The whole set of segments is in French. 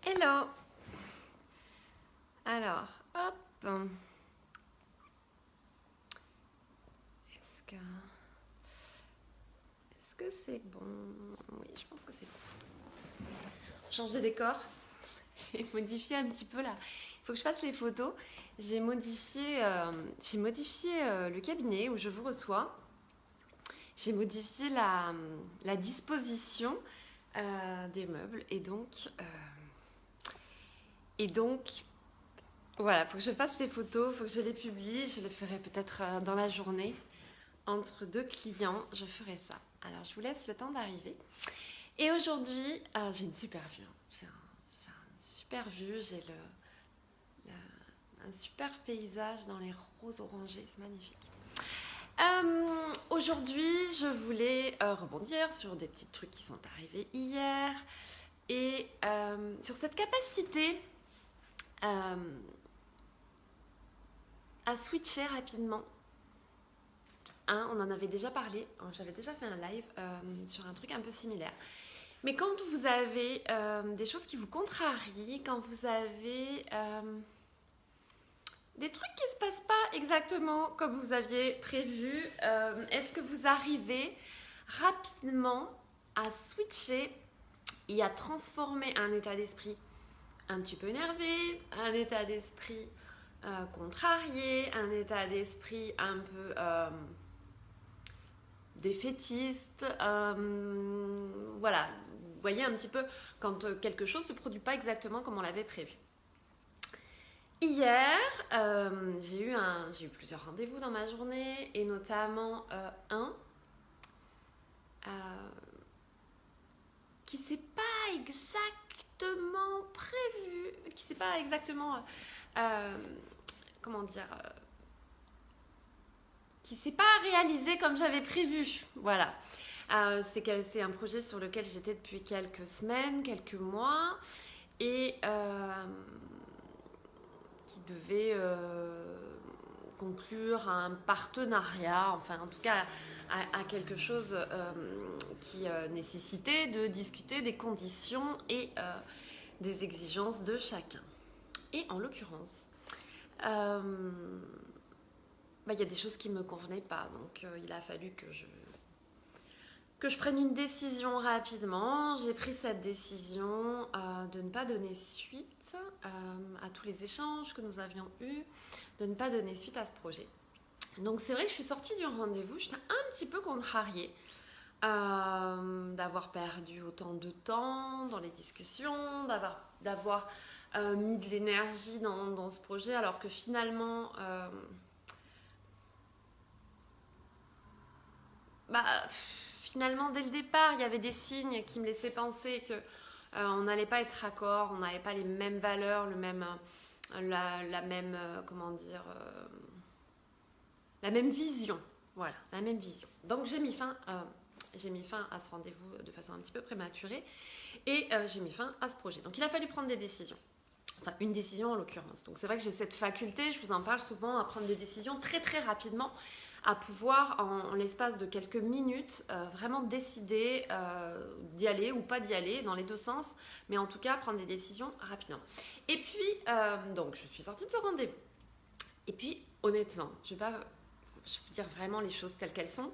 Hello. Alors, hop. Est-ce que c'est bon? Oui, je pense que c'est bon. On change de décor. J'ai modifié un petit peu là. Il faut que je fasse les photos. J'ai modifié le cabinet où je vous reçois. J'ai modifié la disposition des meubles et donc voilà, il faut que je fasse les photos, il faut que je les publie. Je les ferai peut-être dans la journée. Entre deux clients, je ferai ça. Alors, je vous laisse le temps d'arriver. Et aujourd'hui, j'ai une super vue. J'ai une super vue. J'ai un super paysage dans les roses orangées. C'est magnifique. Aujourd'hui, je voulais rebondir sur des petits trucs qui sont arrivés hier et sur cette capacité à switcher rapidement. On en avait déjà parlé, j'avais déjà fait un live sur un truc un peu similaire. Mais quand vous avez des choses qui vous contrarient, quand vous avez des trucs qui ne se passent pas exactement comme vous aviez prévu, est-ce que vous arrivez rapidement à switcher et à transformer un état d'esprit un petit peu énervé, un état d'esprit contrarié, un état d'esprit un peu défaitiste, voilà, vous voyez un petit peu quand quelque chose ne se produit pas exactement comme on l'avait prévu. Hier, j'ai eu plusieurs rendez-vous dans ma journée et notamment un qui s'est pas exactement prévu, qui s'est pas exactement comment dire qui s'est pas réalisé comme j'avais prévu. Voilà. C'est un projet sur lequel j'étais depuis quelques semaines, quelques mois, et qui devait conclure un partenariat, enfin en tout cas à quelque chose qui nécessitait de discuter des conditions et des exigences de chacun. Et en l'occurrence, y a des choses qui ne me convenaient pas, donc il a fallu que je prenne une décision rapidement. J'ai pris cette décision de ne pas donner suite à tous les échanges que nous avions eus, de ne pas donner suite à ce projet. Donc c'est vrai que je suis sortie du rendez-vous, j'étais un petit peu contrariée d'avoir perdu autant de temps dans les discussions, d'avoir mis de l'énergie dans ce projet, alors que finalement... finalement, dès le départ, il y avait des signes qui me laissaient penser que on n'allait pas être raccord, on n'avait pas les mêmes valeurs, la même, la même vision. Voilà, la même vision. Donc j'ai mis fin à ce rendez-vous de façon un petit peu prématurée et j'ai mis fin à ce projet. Donc il a fallu prendre des décisions. Enfin, une décision en l'occurrence. Donc c'est vrai que j'ai cette faculté, je vous en parle souvent, à prendre des décisions très très rapidement, à pouvoir en l'espace de quelques minutes vraiment décider d'y aller ou pas d'y aller, dans les deux sens, mais en tout cas prendre des décisions rapidement. Et puis, donc je suis sortie de ce rendez-vous. Et puis, honnêtement, je vais vous dire vraiment les choses telles qu'elles sont.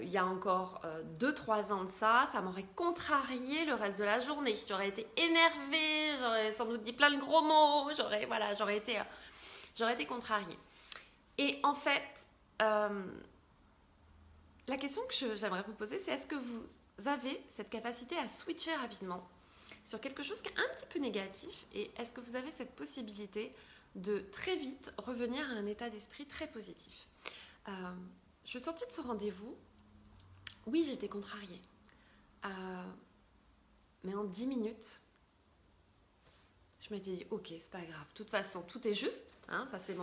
Il y a encore 2-3 ans de ça m'aurait contrarié le reste de la journée. J'aurais été énervée, j'aurais sans doute dit plein de gros mots, j'aurais été contrariée. Et en fait, la question que j'aimerais vous poser, c'est est-ce que vous avez cette capacité à switcher rapidement sur quelque chose qui est un petit peu négatif, et est-ce que vous avez cette possibilité de très vite revenir à un état d'esprit très positif? Je suis sortie de ce rendez-vous, oui, j'étais contrariée, mais en 10 minutes, je m'étais dit, ok, c'est pas grave, de toute façon, tout est juste, hein, ça c'est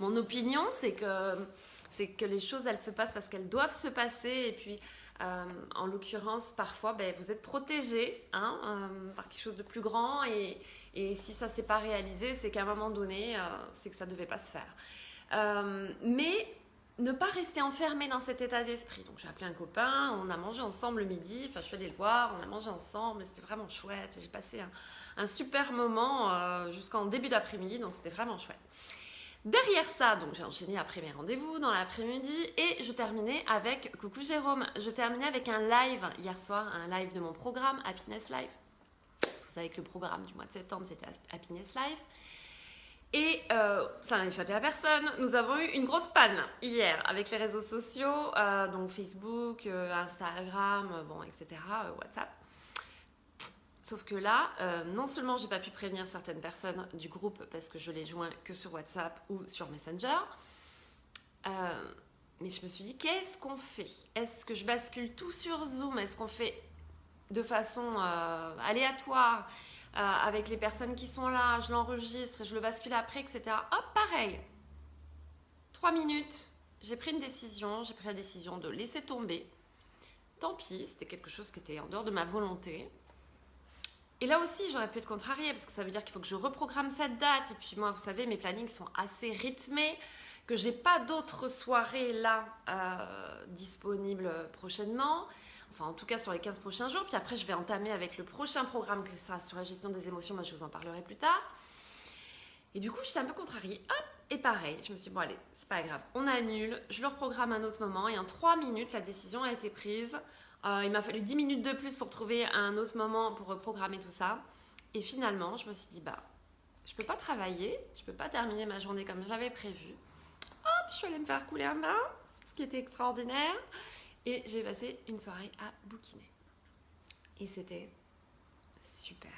mon opinion, c'est que les choses, elles se passent parce qu'elles doivent se passer, et puis en l'occurrence, parfois, vous êtes protégé par quelque chose de plus grand, et si ça ne s'est pas réalisé, c'est qu'à un moment donné, c'est que ça ne devait pas se faire. Mais ne pas rester enfermé dans cet état d'esprit. Donc j'ai appelé un copain, on a mangé ensemble le midi, enfin je suis allée le voir, on a mangé ensemble, c'était vraiment chouette. J'ai passé un super moment jusqu'en début d'après-midi, donc c'était vraiment chouette. Derrière ça, donc j'ai enchaîné après mes rendez-vous dans l'après-midi et je terminais avec, coucou Jérôme, je terminais avec un live hier soir, un live de mon programme Happiness Live. Vous savez que le programme du mois de septembre c'était Happiness Live. Et ça n'a échappé à personne, nous avons eu une grosse panne hier avec les réseaux sociaux, donc Facebook, Instagram, bon, etc., WhatsApp. Sauf que là, non seulement j'ai pas pu prévenir certaines personnes du groupe parce que je les joins que sur WhatsApp ou sur Messenger, mais je me suis dit, qu'est-ce qu'on fait? Est-ce que je bascule tout sur Zoom? Est-ce qu'on fait de façon aléatoire avec les personnes qui sont là, je l'enregistre et je le bascule après, etc. Hop, pareil. 3 minutes, j'ai pris une décision. J'ai pris la décision de laisser tomber. Tant pis, c'était quelque chose qui était en dehors de ma volonté. Et là aussi, j'aurais pu être contrariée parce que ça veut dire qu'il faut que je reprogramme cette date. Et puis moi, vous savez, mes plannings sont assez rythmés, que j'ai pas d'autres soirées là disponibles prochainement. Enfin, en tout cas sur les 15 prochains jours. Puis après, je vais entamer avec le prochain programme qui sera sur la gestion des émotions. Moi, je vous en parlerai plus tard. Et du coup, j'étais un peu contrariée. Hop, et pareil, je me suis dit, bon allez, c'est pas grave. On annule, je le reprogramme à un autre moment. Et en 3 minutes, la décision a été prise. Il m'a fallu 10 minutes de plus pour trouver un autre moment pour reprogrammer tout ça. Et finalement, je me suis dit, bah, je peux pas travailler. Je peux pas terminer ma journée comme je l'avais prévu. Hop, je suis allée me faire couler un bain, ce qui était extraordinaire. Et j'ai passé une soirée à bouquiner. Et c'était super.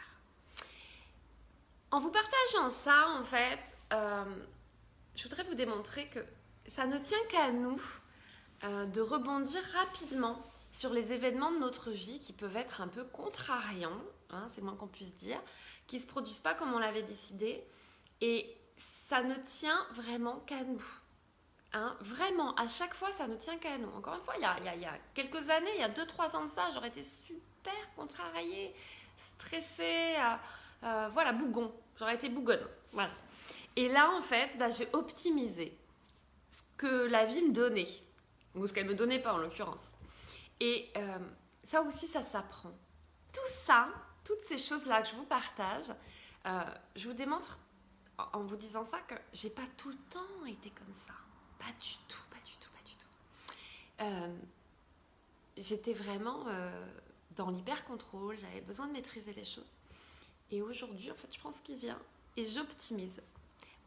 En vous partageant ça, en fait, je voudrais vous démontrer que ça ne tient qu'à nous de rebondir rapidement sur les événements de notre vie qui peuvent être un peu contrariants, hein, c'est le moins qu'on puisse dire, qui ne se produisent pas comme on l'avait décidé. Et ça ne tient vraiment qu'à nous. Hein, vraiment, à chaque fois, ça ne tient qu'à nous. Encore une fois, il y a quelques années, il y a 2-3 ans de ça, j'aurais été super contrariée, stressée, voilà, bougon. J'aurais été bougonne. Voilà. Et là, en fait, bah, j'ai optimisé ce que la vie me donnait, ou ce qu'elle ne me donnait pas en l'occurrence. Et ça aussi, ça s'apprend. Tout ça, toutes ces choses-là que je vous partage, je vous démontre en vous disant ça que j'ai pas tout le temps été comme ça. Pas du tout, pas du tout, pas du tout. J'étais vraiment dans l'hyper-contrôle, j'avais besoin de maîtriser les choses. Et aujourd'hui, en fait, je prends ce qui vient et j'optimise.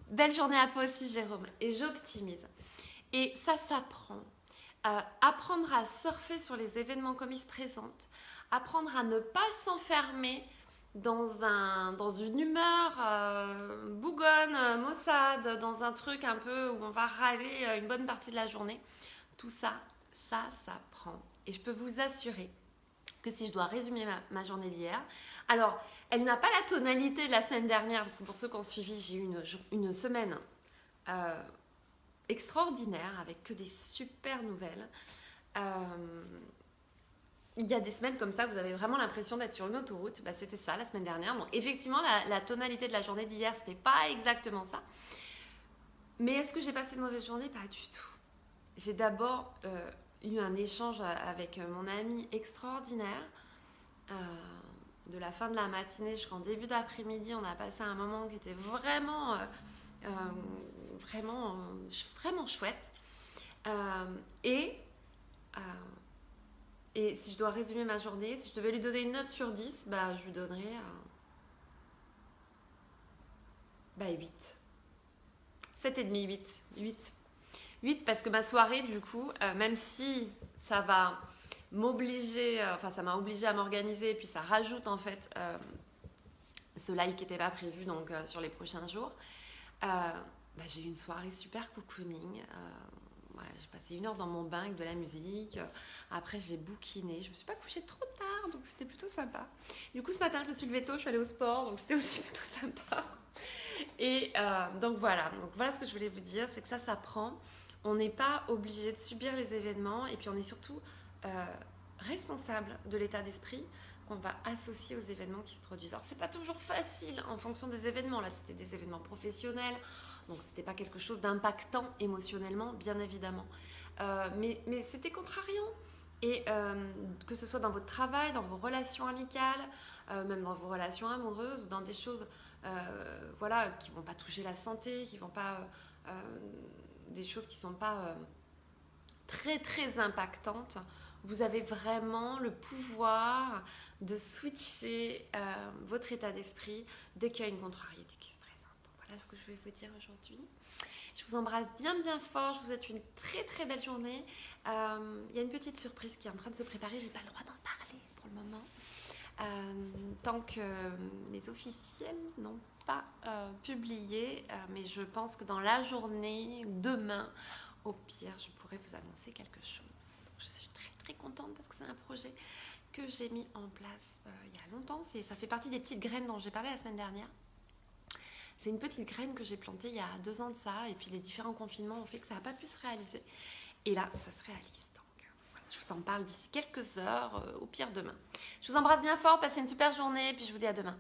Belle journée à toi aussi, Jérôme. Et j'optimise. Et ça s'apprend. Apprendre à surfer sur les événements comme ils se présentent. Apprendre à ne pas s'enfermer dans une humeur bougonne, maussade, dans un truc un peu où on va râler une bonne partie de la journée. Tout ça, ça s'apprend. Et je peux vous assurer que si je dois résumer ma journée d'hier, alors elle n'a pas la tonalité de la semaine dernière, parce que pour ceux qui ont suivi, j'ai eu une semaine extraordinaire avec que des super nouvelles. Il y a des semaines comme ça, vous avez vraiment l'impression d'être sur une autoroute. Bah, c'était ça la semaine dernière. Donc effectivement, la tonalité de la journée d'hier, c'était pas exactement ça. Mais est-ce que j'ai passé une mauvaise journée? Pas du tout. J'ai d'abord eu un échange avec mon ami extraordinaire. De la fin de la matinée jusqu'en début d'après-midi, on a passé un moment qui était vraiment chouette. Et si je dois résumer ma journée, si je devais lui donner une note sur 10, bah, je lui donnerais 8. 7,5, 8. 8 parce que ma soirée, du coup, même si ça va m'obliger, ça m'a obligée à m'organiser, et puis ça rajoute en fait ce live qui n'était pas prévu donc, sur les prochains jours, j'ai eu une soirée super cocooning. J'ai passé 1 heure dans mon bain avec de la musique. Après, j'ai bouquiné. Je me suis pas couchée trop tard, donc c'était plutôt sympa. Du coup, ce matin, je me suis levée tôt, je suis allée au sport, donc c'était aussi plutôt sympa. Et donc voilà ce que je voulais vous dire, c'est que ça s'apprend. On n'est pas obligé de subir les événements, et puis on est surtout responsable de l'état d'esprit qu'on va associer aux événements qui se produisent. Alors, c'est pas toujours facile en fonction des événements. Là, c'était des événements professionnels, donc c'était pas quelque chose d'impactant émotionnellement, bien évidemment. Mais c'était contrariant. Et que ce soit dans votre travail, dans vos relations amicales, même dans vos relations amoureuses, ou dans des choses voilà, qui ne vont pas toucher la santé, qui vont pas, des choses qui ne sont pas très très impactantes, vous avez vraiment le pouvoir de switcher votre état d'esprit dès qu'il y a une contrariété qui se présente. Donc, voilà ce que je vais vous dire aujourd'hui. Je vous embrasse bien bien fort, je vous souhaite une très très belle journée. Il y a une petite surprise qui est en train de se préparer, j'ai pas le droit d'en parler pour le moment. Tant que les officiels n'ont pas publié, mais je pense que dans la journée, demain, au pire, je pourrais vous annoncer quelque chose. Donc, je suis très très contente parce que c'est un projet que j'ai mis en place il y a longtemps. Ça fait partie des petites graines dont j'ai parlé la semaine dernière. C'est une petite graine que j'ai plantée il y a 2 ans de ça, et puis les différents confinements ont fait que ça n'a pas pu se réaliser. Et là, ça se réalise. Donc, voilà, je vous en parle d'ici quelques heures, au pire demain. Je vous embrasse bien fort, passez une super journée, et puis je vous dis à demain.